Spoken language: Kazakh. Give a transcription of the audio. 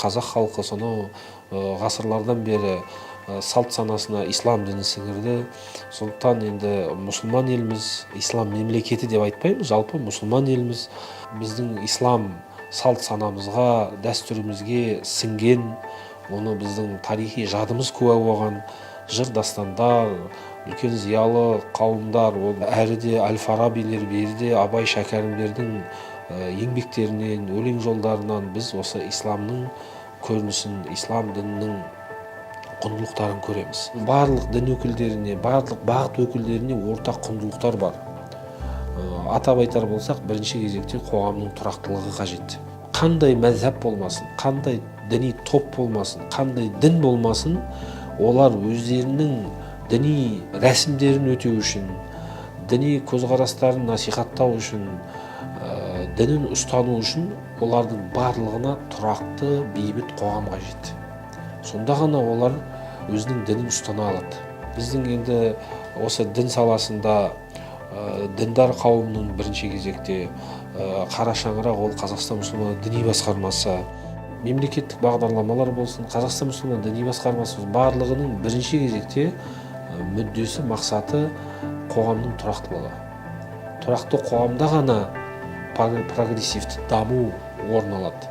қазақ халқы сонау ғасырлардан бері салт санасына ислам дінін сіңірді. Сондықтан енді мұсылман елміз, ислам мемлекеті деп айтпаймыз, жалпы мұсылман елміз. Біздің ислам салт санамызға, дәстүрімізге сіңген, оны біздің тарихи жадымыз куә болған жыр дастандар, үлкен зиялы қауымдар, әрі де Әл-Фарабилер, бері де Абай Шәкәрімдердің еңбектерінен, өлең жолдарынан біз осы исламның көрінісін, ислам дінінің құндылықтарын көреміз. Барлық дін өкілдеріне, барлық бағыт өкілдеріне ортақ құндылықтар бар. Атап айтар болсақ, бірінші кезекте қоғамның тұрақтылығы қажет. Қандай мәзһәб болмасын, қандай діни топ болмасын, қандай дін болмасын, олар өздерінің діни рәсімдерін өтеу үшін, діни көзқарастарын насихаттау үшін, дінін ұстану үшін олардың барлығына тұрақты, бейбіт қоғам қажет. Сонда ғана олар өзінің дінін ұстана алады. Біздің енді осы дін саласында діндар қауымның бірінші кезекте қара шаңырақ ол Қазақстан мұсылман діни басқармасы, мемлекеттік бағдарламалар болсын, Қазақстан мұсылман діни басқармасы барлығының бірінші кезекте мүддесі, мақсаты қоғамның тұрақтылығы. Тұрақты қоғамда ғана прогрессивті даму орын алады.